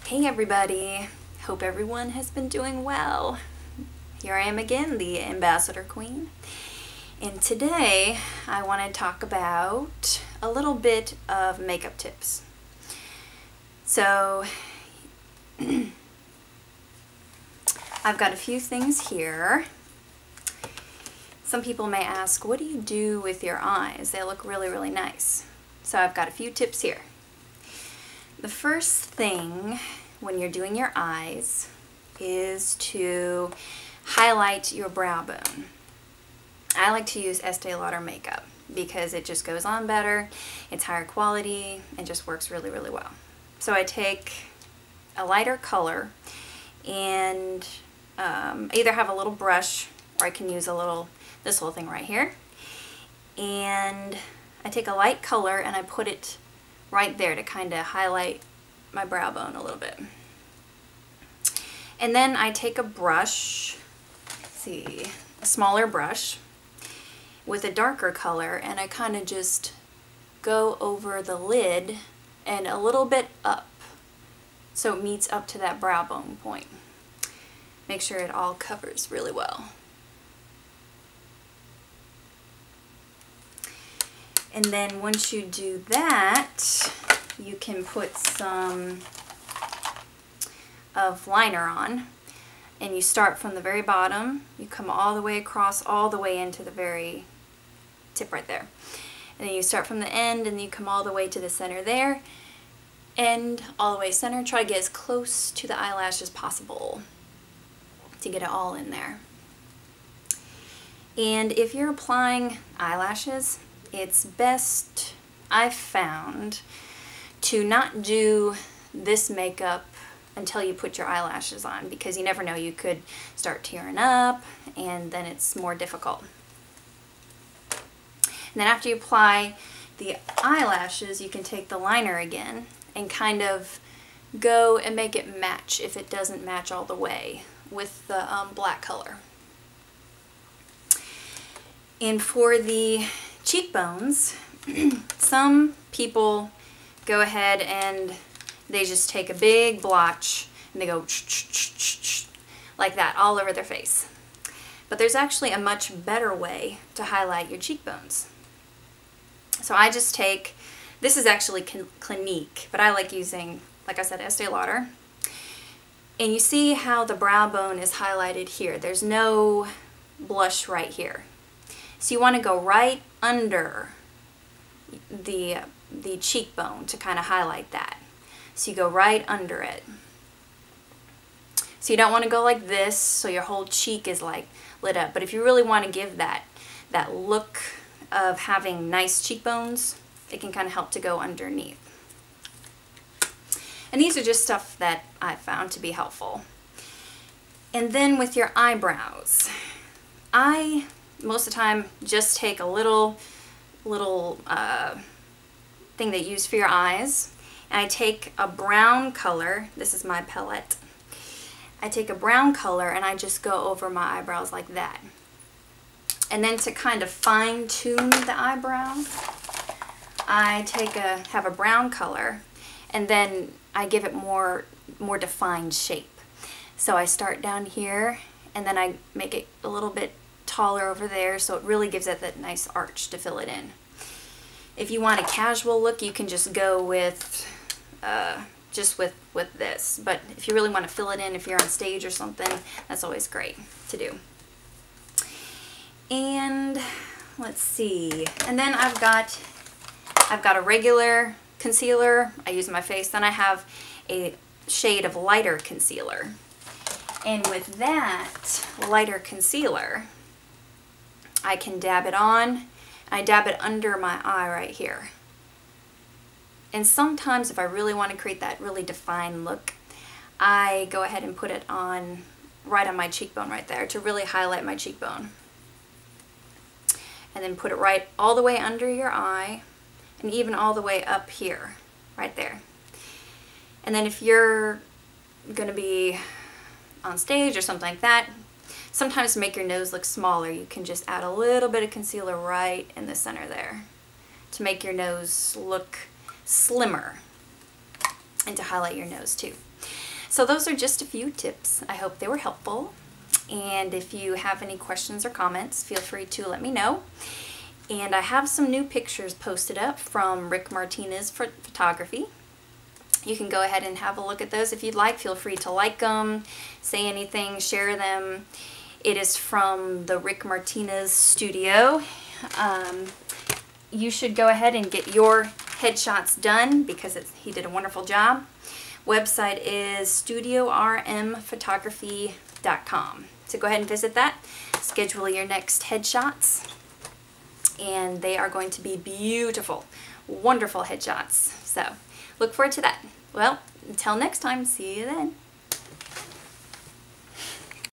Hey everybody, hope everyone has been doing well. Here I am again, the Ambassador Queen, and today I want to talk about a little bit of makeup tips. So I've got a few things here. Some people may ask, what do you do with your eyes? They look really, really nice. So I've got a few tips here. The first thing when you're doing your eyes is to highlight your brow bone. I like to use Estee Lauder makeup because it just goes on better, it's higher quality, and just works really, really well. So I take a lighter color and either have a little brush or I can use this little thing right here. And I take a light color and I put it right there to kind of highlight my brow bone a little bit. And then I take a brush, a smaller brush with a darker color, and I kind of just go over the lid and a little bit up so it meets up to that brow bone point. Make sure it all covers really well. And then once you do that, you can put some of liner on, and you start from the very bottom, you come all the way across, all the way into the very tip right there. And then you start from the end and you come all the way to the center there, and all the way center. Try to get as close to the eyelash as possible to get it all in there. And if you're applying eyelashes, it's best, I've found, to not do this makeup until you put your eyelashes on, because you never know, you could start tearing up and then it's more difficult. And then after you apply the eyelashes, you can take the liner again and kind of go and make it match if it doesn't match all the way with the black color. And for the cheekbones, some people go ahead and they just take a big blotch and they go like that all over their face. But there's actually a much better way to highlight your cheekbones. So I just take, this is actually Clinique, but I like using, like I said, Estee Lauder. And you see how the brow bone is highlighted here. There's no blush right here. So you want to go right under the cheekbone to kind of highlight that. So you go right under it. So you don't want to go like this so your whole cheek is like lit up. But if you really want to give that look of having nice cheekbones, it can kind of help to go underneath. And these are just stuff that I found to be helpful. And then with your eyebrows, I most of the time just take a little thing that you use for your eyes, and I take a brown color. This is my palette. I take a brown color and I just go over my eyebrows like that. And then to kind of fine tune the eyebrow, I have a brown color, and then I give it more defined shape. So I start down here and then I make it a little bit taller over there, so it really gives it that nice arch to fill it in. If you want a casual look, you can just go with with this. But if you really want to fill it in, if you're on stage or something, that's always great to do. And let's see. And then I've got a regular concealer I use in my face. Then I have a shade of lighter concealer. And with that lighter concealer, I can dab it on. I dab it under my eye right here. And sometimes if I really want to create that really defined look, I go ahead and put it on right on my cheekbone right there to really highlight my cheekbone. And then put it right all the way under your eye and even all the way up here, right there. And then if you're going to be on stage or something like that, sometimes to make your nose look smaller, you can just add a little bit of concealer right in the center there to make your nose look slimmer and to highlight your nose too. So those are just a few tips. I hope they were helpful. And if you have any questions or comments, feel free to let me know. And I have some new pictures posted up from Rick Martinez Photography. You can go ahead and have a look at those if you'd like. Feel free to like them, say anything, share them. It is from the Rick Martinez studio. You should go ahead and get your headshots done because he did a wonderful job. Website is studiormphotography.com. So go ahead and visit that. Schedule your next headshots. And they are going to be beautiful, wonderful headshots. So look forward to that. Well, until next time, see you then.